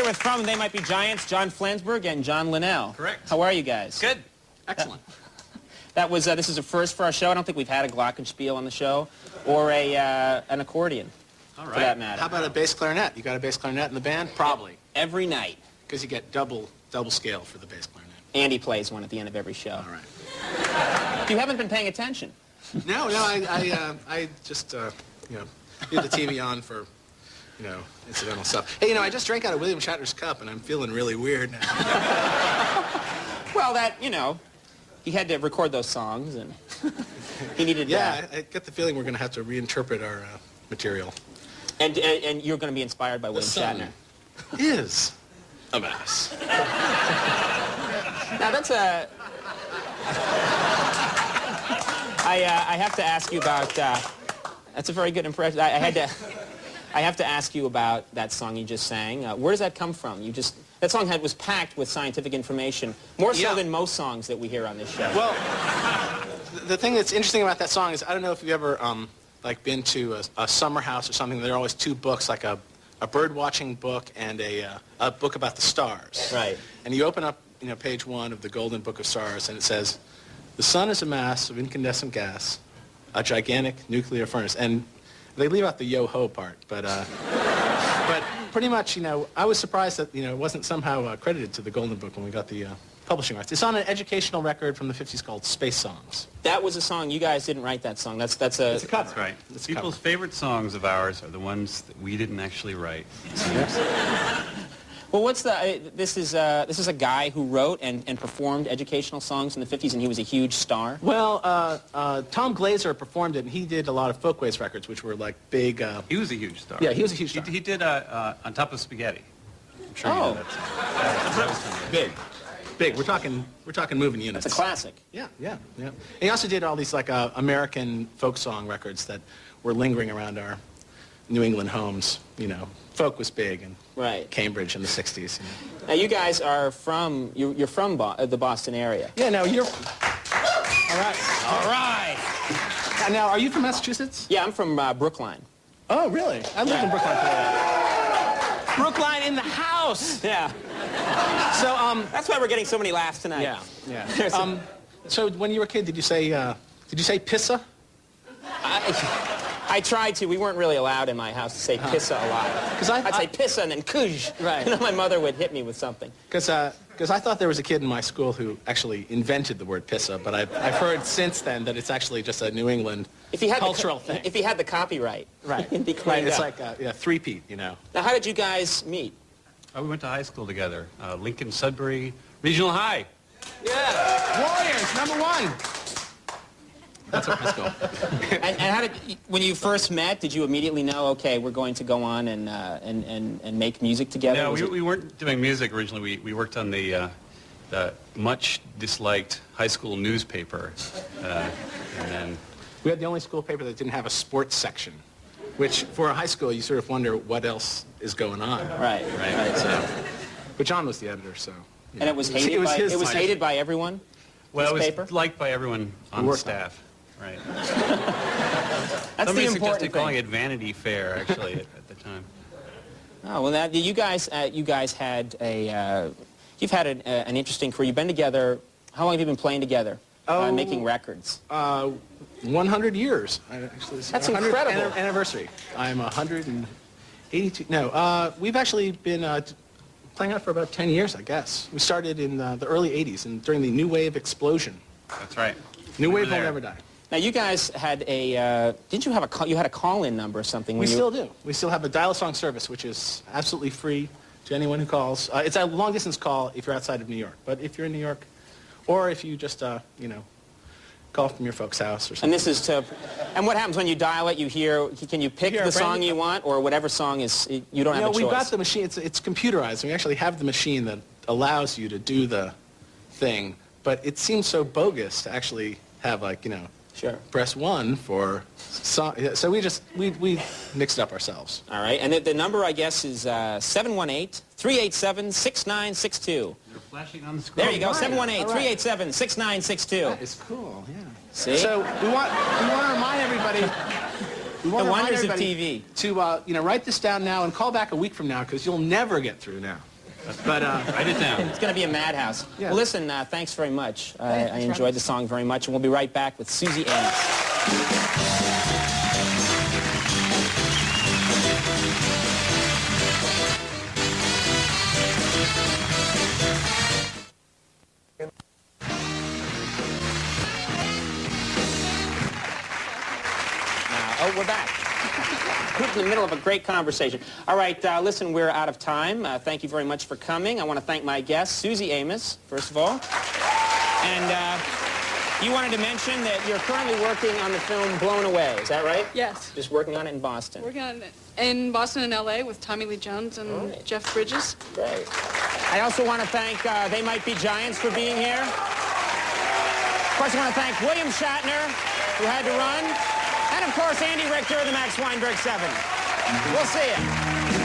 with From They Might Be Giants, John Flansburgh and John Linnell. Correct. How are you guys? Good. Excellent. This is a first for our show. I don't think we've had a glockenspiel on the show, or an accordion, All right. for that matter. How about a bass clarinet? You got a bass clarinet in the band? Probably. Every night. Because you get double scale for the bass clarinet. Andy plays one at the end of every show. All right. You haven't been paying attention. No, I just, you know, leave the TV on for, you know, incidental stuff. Hey, you know, I just drank out of William Shatner's cup, and I'm feeling really weird now. Well, you know, he had to record those songs, and he needed... Yeah, I get the feeling we're going to have to reinterpret our material. And you're going to be inspired by William Shatner. Is a mess. Now, that's a... I have to ask you about... that's a very good impression. I have to ask you about that song you just sang. Where does that come from? That song was packed with scientific information, more so than most songs that we hear on this show. Well, the thing that's interesting about that song is, I don't know if you've ever like been to a summer house or something. There are always two books, like a bird watching book and a book about the stars. Right. And you open up, you know, page 1 of the Golden Book of Stars, and it says, "The sun is a mass of incandescent gas, a gigantic nuclear furnace." And they leave out the yo-ho part, but pretty much, you know, I was surprised that, you know, it wasn't somehow credited to the Golden Book when we got the publishing rights. It's on an educational record from the 50s called Space Songs. That was a song. You guys didn't write that song. It's a cover. That's right. It's People's favorite songs of ours are the ones that we didn't actually write. Well, this is a guy who wrote and performed educational songs in the 50s, and he was a huge star. Well, Tom Glazer performed it, and he did a lot of folkways records, which were like big... He was a huge star. Yeah, he was a huge star. He did On Top of Spaghetti. I'm sure you know that song. Big. We're talking moving units. It's a classic. Yeah. And he also did all these like American folk song records that were lingering around our New England homes. You know, folk was big in Cambridge in the 60s. You know. Now you guys are from you're from the Boston area. Yeah. Now you're. All right. Now, are you from Massachusetts? Yeah, I'm from Brookline. Oh, really? I lived in Brookline for a while. Brookline in the house. Yeah. So that's why we're getting so many laughs tonight. Yeah. So when you were a kid, did you say pissa? I tried to. We weren't really allowed in my house to say pissa a lot. I'd say pissa and then kuj. Right. And then my mother would hit me with something. Because I thought there was a kid in my school who actually invented the word pissa, but I've heard since then that it's actually just a New England cultural thing. If he had the copyright, it'd be cleaned It's up. like three-peat, you know. Now, how did you guys meet? We went to high school together. Lincoln Sudbury Regional High. Yeah. Warriors, #1. That's our high school. And how when you first met, did you immediately know, okay, we're going to go on and make music together? No, we weren't doing music originally. We worked on the much disliked high school newspaper, and then We had the only school paper that didn't have a sports section, which for a high school you sort of wonder what else is going on. Right. So, but John was the editor, so. And it was hated. It was hated by everyone. Well, it paper? was liked by everyone on the staff. Right. That's Somebody the important suggested thing. calling it Vanity Fair, actually, at the time. Oh well, now you guys had you've had an interesting career. You've been together. How long have you been playing together? Making records. 100 years. Actually, That's 100th incredible. Anniversary. I'm 182. No, we've actually been playing out for about 10 years, I guess. We started in the early 80s and during the New Wave explosion. That's right. New Wave will never die. Now you guys had didn't you have you had a call-in number or something? We still do. We still have a dial-a-song service, which is absolutely free to anyone who calls. It's a long-distance call if you're outside of New York. But if you're in New York, or if you just, you know, call from your folks' house or something. And this is and what happens when you dial it? You hear, can you pick the song you want, or whatever song is, you don't have a choice? We've got the machine, it's computerized. We actually have the machine that allows you to do the thing, but it seems so bogus to actually have, like, you know, press 1 for song. So we mixed it up ourselves. All right, and the number, I guess, is 718-387-6962. They're flashing on the screen. There you go, 718-387-6962. That is cool, yeah. See? So we want to remind everybody. The wonders of TV. To, you know, write this down now and call back a week from now, because you'll never get through now. But Write it down. It's going to be a madhouse. Yeah. Well, listen, thanks very much. I enjoyed the song very much, and we'll be right back with Susie Amos. Oh, we're back. We're in the middle of a great conversation. All right, listen, we're out of time. Thank you very much for coming. I want to thank my guest, Susie Amos, first of all. And you wanted to mention that you're currently working on the film Blown Away. Is that right? Yes. Just working on it in Boston. Working on it in Boston and L.A. with Tommy Lee Jones and Jeff Bridges. Great. I also want to thank They Might Be Giants for being here. Of course, I want to thank William Shatner, who had to run. And, of course, Andy Richter, the Max Weinberg 7. We'll see you.